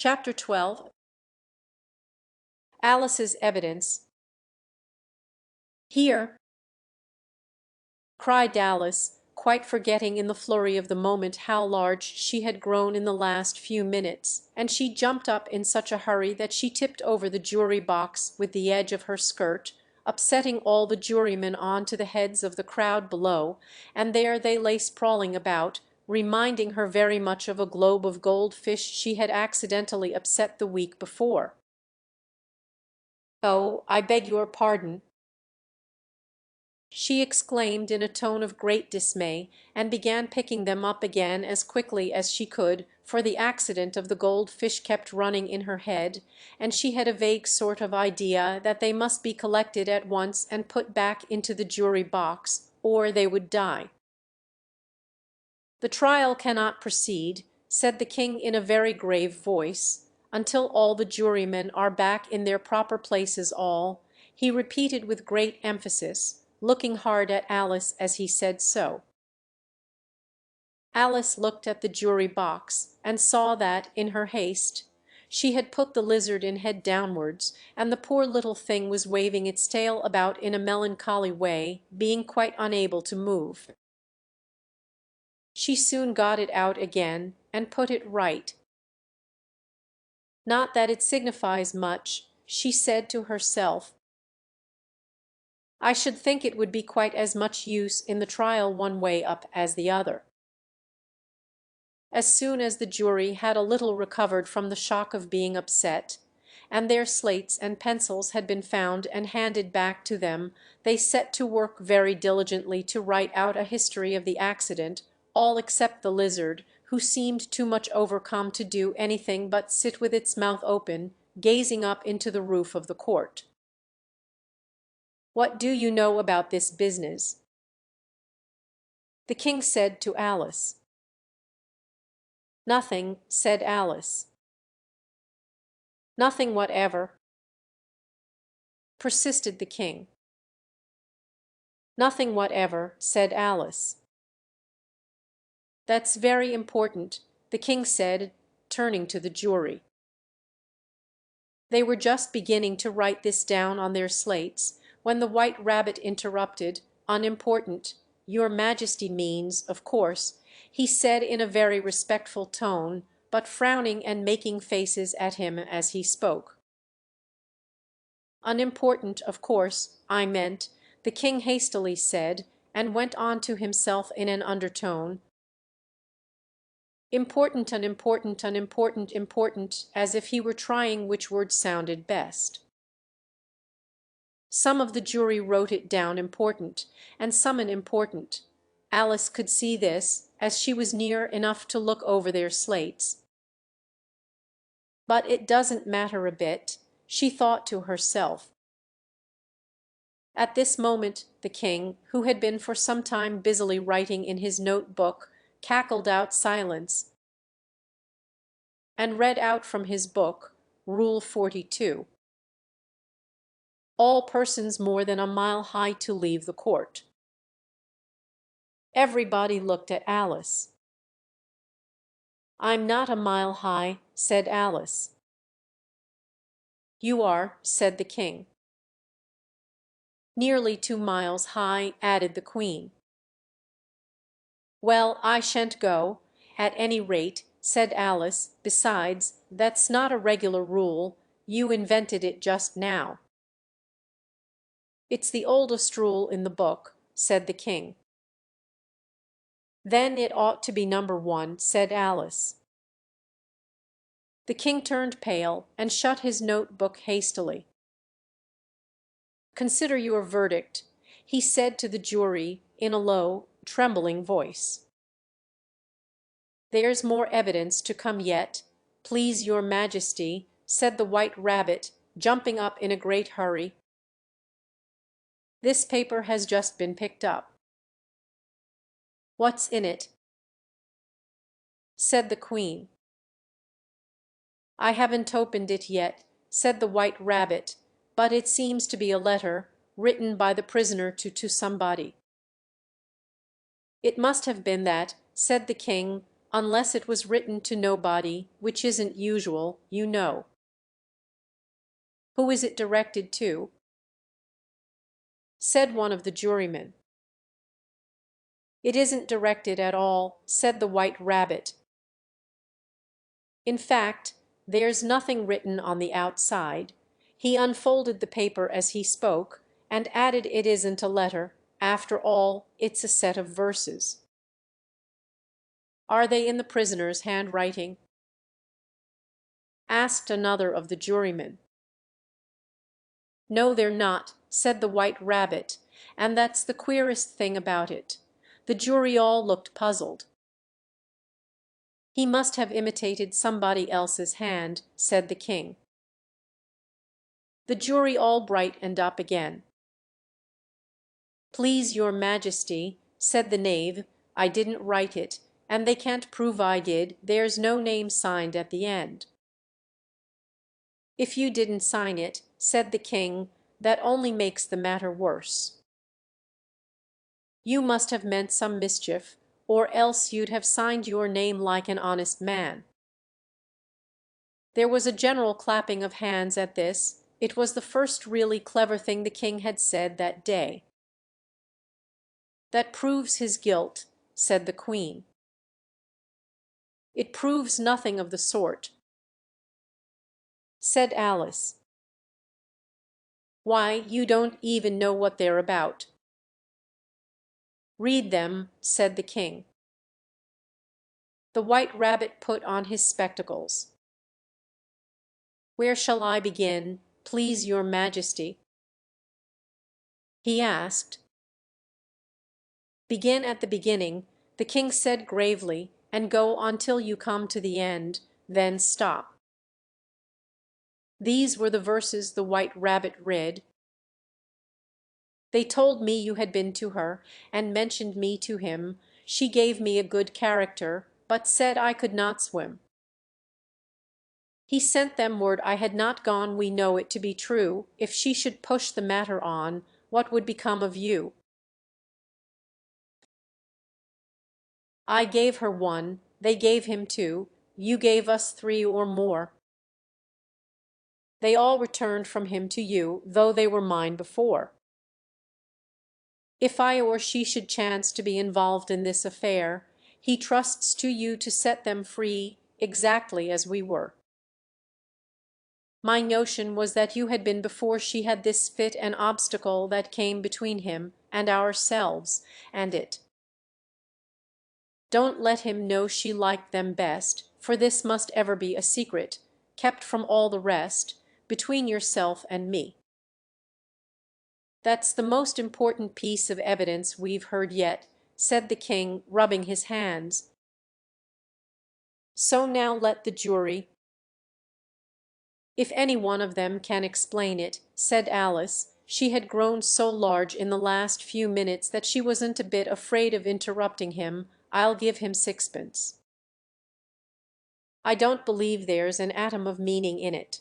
Chapter 12. Alice's Evidence. "Here!" cried Alice, quite forgetting in the flurry of the moment how large she had grown in the last few minutes, and she jumped up in such a hurry that she tipped over the jury box with the edge of her skirt, upsetting all the jurymen on to the heads of the crowd below, and there they lay sprawling about, reminding her very much of a globe of goldfish she had accidentally upset the week before. "Oh, I beg your pardon," she exclaimed in a tone of great dismay, and began picking them up again as quickly as she could, for the accident of the goldfish kept running in her head, and she had a vague sort of idea that they must be collected at once and put back into the jury box, or they would die. "The trial cannot proceed," said the king in a very grave voice, "until all the jurymen are back in their proper places all," he repeated with great emphasis, looking hard at Alice as he said so. Alice looked at the jury box, and saw that, in her haste, she had put the lizard in head downwards, and the poor little thing was waving its tail about in a melancholy way, being quite unable to move. She soon got it out again, and put it right. "Not that it signifies much," she said to herself. "I should think it would be quite as much use in the trial one way up as the other." As soon as the jury had a little recovered from the shock of being upset, and their slates and pencils had been found and handed back to them, they set to work very diligently to write out a history of the accident, all except the lizard, who seemed too much overcome to do anything but sit with its mouth open, gazing up into the roof of the court. "What do you know about this business?" the king said to Alice. "Nothing," said Alice. "Nothing whatever," persisted the king. "Nothing whatever," said Alice. "That's very important," the king said, turning to the jury. They were just beginning to write this down on their slates, when the White Rabbit interrupted. "Unimportant, Your Majesty means, of course," he said in a very respectful tone, but frowning and making faces at him as he spoke. "Unimportant, of course, I meant," the king hastily said, and went on to himself in an undertone, "Important, unimportant, unimportant, important," as if he were trying which word sounded best. Some of the jury wrote it down important, and some unimportant. Alice could see this, as she was near enough to look over their slates. "But it doesn't matter a bit," she thought to herself. At this moment the king, who had been for some time busily writing in his note-book, cackled out silence, and read out from his book, Rule 42. "All persons more than a mile high to leave the court." Everybody looked at Alice. "I'm not a mile high," said Alice. "You are," said the king. "Nearly 2 miles high," added the queen. "Well, I shan't go, at any rate," said Alice. "Besides, that's not a regular rule. You invented it just now." "It's the oldest rule in the book," said the king. "Then it ought to be number 1," said Alice. The king turned pale, and shut his note-book hastily. "Consider your verdict," he said to the jury in a low, trembling voice. "There's more evidence to come yet, please your Majesty," said the White Rabbit, jumping up in a great hurry. "This paper has just been picked up." "What's in it?" said the queen. "I haven't opened it yet," said the White Rabbit, "but it seems to be a letter, written by the prisoner to somebody." "It must have been that," said the king, unless it was written to nobody, which isn't usual, you know." "Who is it directed to?" said one of the jurymen. "It isn't directed at all," said the White Rabbit. "In fact, there's nothing written on the outside." He unfolded the paper as he spoke, and added, "It isn't a letter. After all, it's a set of verses." "Are they in the prisoner's handwriting?" asked another of the jurymen. "No, they're not," said the White Rabbit, "and that's the queerest thing about it." The jury all looked puzzled. "He must have imitated somebody else's hand," said the king. The jury all brightened up again. "Please your Majesty," said the knave, "I didn't write it, and they can't prove I did. There's no name signed at the end." "If you didn't sign it," said the king, "that only makes the matter worse. You must have meant some mischief, or else you'd have signed your name like an honest man." There was a general clapping of hands at this. It was the first really clever thing the king had said that day. "That proves his guilt," said the queen. "It proves nothing of the sort," said Alice. "Why, you don't even know what they're about." "Read them," said the king. The White Rabbit put on his spectacles. "Where shall I begin, please your Majesty?" he asked. "Begin at the beginning," the king said gravely, "and go on till you come to the end, then stop." These were the verses the White Rabbit read. "They told me you had been to her, and mentioned me to him. She gave me a good character, but said I could not swim. He sent them word I had not gone. We know it to be true. If she should push the matter on, what would become of you? I gave her one, they gave him two, you gave us three or more. They all returned from him to you, though they were mine before. If I or she should chance to be involved in this affair, he trusts to you to set them free exactly as we were. My notion was that you had been before she had this fit an obstacle that came between him and ourselves and it. Don't let him know she liked them best, for this must ever be a secret, kept from all the rest, between yourself and me. That's the most important piece of evidence we've heard yet," said the king, rubbing his hands. "So now let the jury—" "If any one of them can explain it," said Alice. She had grown so large in the last few minutes that she wasn't a bit afraid of interrupting him. "I'll give him sixpence. I don't believe there's an atom of meaning in it."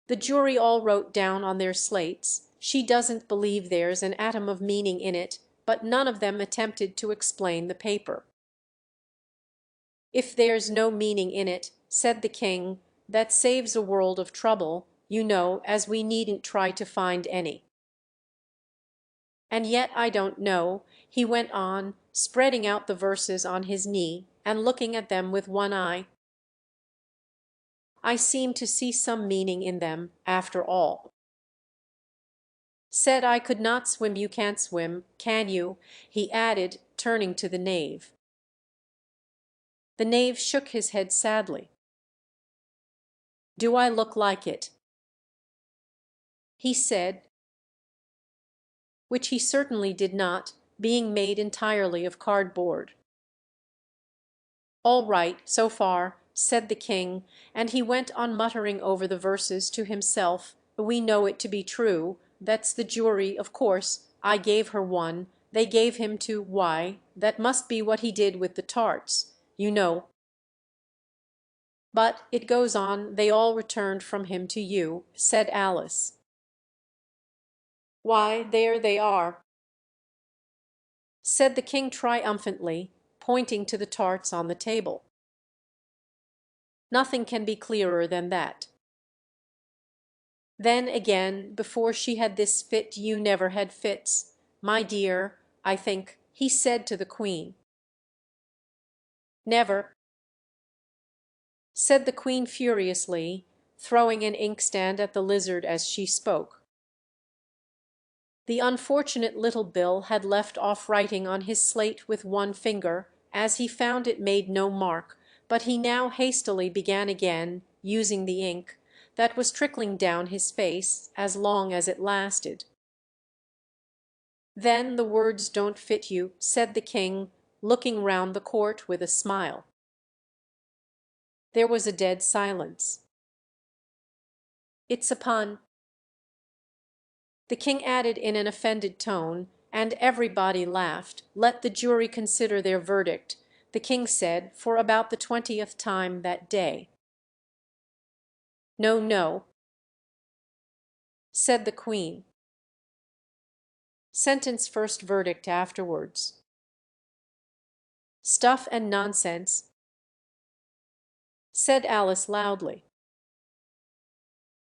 The jury all wrote down on their slates, "She doesn't believe there's an atom of meaning in it," but none of them attempted to explain the paper. "If there's no meaning in it," said the king, "that saves a world of trouble, you know, as we needn't try to find any. And yet I don't know," he went on, spreading out the verses on his knee and looking at them with one eye. "I seem to see some meaning in them, after all. Said I could not swim, you can't swim, can you?" he added, turning to the knave. The knave shook his head sadly. "Do I look like it?" he said, which he certainly did not, being made entirely of cardboard. "All right, so far," said the king, and he went on muttering over the verses to himself. "We know it to be true. That's the jury, of course. I gave her one, they gave him two. Why, that must be what he did with the tarts, you know. But it goes on, they all returned from him to you," said Alice. "Why, there they are," said the king triumphantly, pointing to the tarts on the table. Nothing can be clearer than that. Then again, before she had this fit you never had fits, my dear, I think, he said to the Queen. Never, said the Queen furiously, throwing an inkstand at the lizard as she spoke. The unfortunate little Bill had left off writing on his slate with one finger, as he found it made no mark, but he now hastily began again, using the ink that was trickling down his face, as long as it lasted. Then the words don't fit you, said the King, looking round the court with a smile. There was a dead silence. It's a pun, the King added in an offended tone, and everybody laughed. Let the jury consider their verdict, the King said for about the 20th time that day. No, no, said the Queen. Sentence first, verdict afterwards. Stuff and nonsense, said Alice loudly.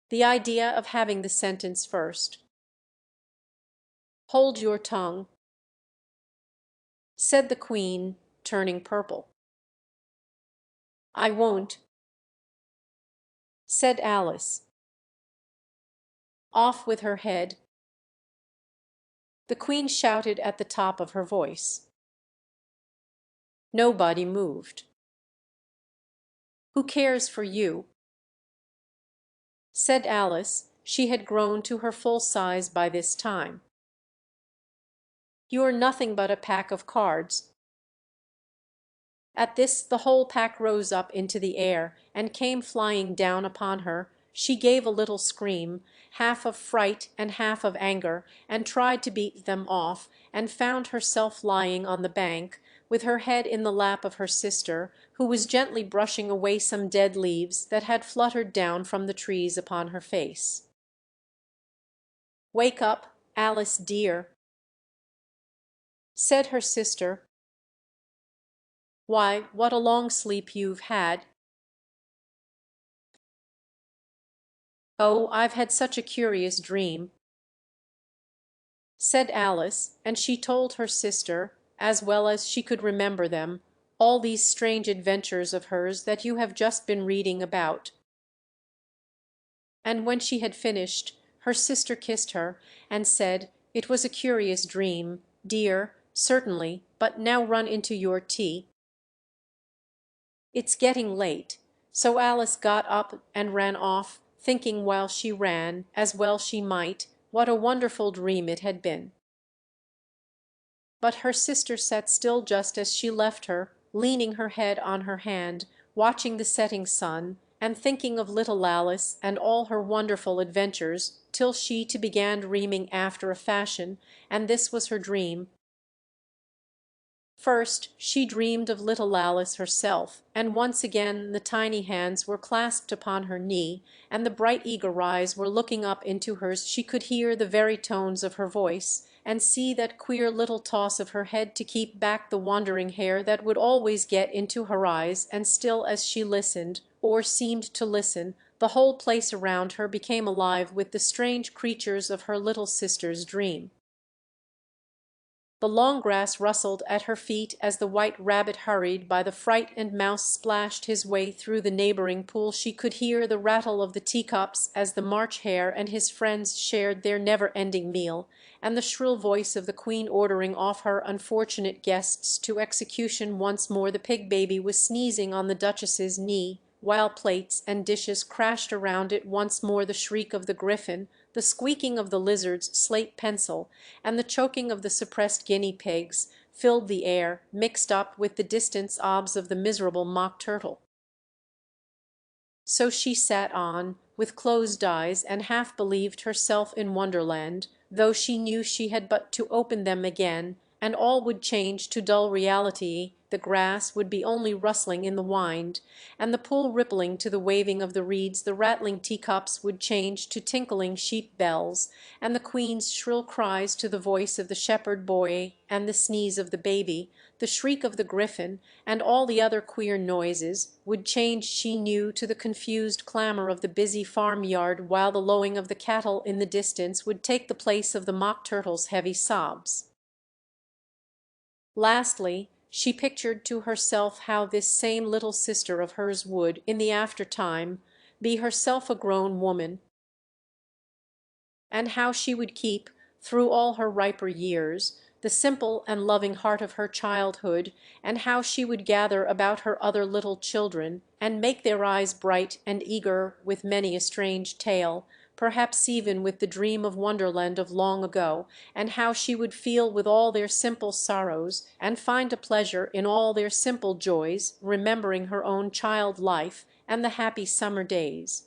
The idea of having the sentence first. Hold your tongue, said the Queen, turning purple. I won't, said Alice. Off with her head, the Queen shouted at the top of her voice. Nobody moved. Who cares for you? Said Alice. She had grown to her full size by this time. You're nothing but a pack of cards. At this the whole pack rose up into the air and came flying down upon her. She gave a little scream, half of fright and half of anger, and tried to beat them off, and found herself lying on the bank, with her head in the lap of her sister, who was gently brushing away some dead leaves that had fluttered down from the trees upon her face. "Wake up, Alice dear," said her sister. "Why, what a long sleep you've had." "Oh, I've had such a curious dream," said Alice, and she told her sister, as well as she could remember them, all these strange adventures of hers that you have just been reading about. And when she had finished, her sister kissed her, and said, "It was a curious dream, dear, certainly, but now run into your tea. It's getting late." So Alice got up and ran off, thinking while she ran, as well she might, what a wonderful dream it had been. But her sister sat still just as she left her, leaning her head on her hand, watching the setting sun, and thinking of little Alice and all her wonderful adventures, till she too began dreaming after a fashion, and this was her dream. First she dreamed of little Alice herself, and once again the tiny hands were clasped upon her knee, and the bright eager eyes were looking up into hers. She could hear the very tones of her voice, and see that queer little toss of her head to keep back the wandering hair that would always get into her eyes, and still as she listened, or seemed to listen, the whole place around her became alive with the strange creatures of her little sister's dream. The long grass rustled at her feet as the white rabbit hurried by the fright, and Mouse splashed his way through the neighboring pool. She could hear the rattle of the teacups as the March Hare and his friends shared their never-ending meal, and the shrill voice of the Queen ordering off her unfortunate guests to execution. Once more the pig baby was sneezing on the Duchess's knee, while plates and dishes crashed around it. Once more the shriek of the griffin, the squeaking of the lizard's slate pencil, and the choking of the suppressed guinea pigs filled the air, mixed up with the distant sobs of the miserable mock turtle. So she sat on, with closed eyes, and half believed herself in Wonderland, though she knew she had but to open them again, and all would change to dull reality, the grass would be only rustling in the wind, and the pool rippling to the waving of the reeds, the rattling teacups would change to tinkling sheep bells, and the queen's shrill cries to the voice of the shepherd boy, and the sneeze of the baby, the shriek of the griffin, and all the other queer noises, would change, she knew, to the confused clamour of the busy farm-yard, while the lowing of the cattle in the distance would take the place of the mock turtle's heavy sobs. Lastly, she pictured to herself how this same little sister of hers would, in the after-time, be herself a grown woman, and how she would keep, through all her riper years, the simple and loving heart of her childhood, and how she would gather about her other little children, and make their eyes bright and eager with many a strange tale, perhaps even with the dream of Wonderland of long ago, and how she would feel with all their simple sorrows, and find a pleasure in all their simple joys, remembering her own child life and the happy summer days.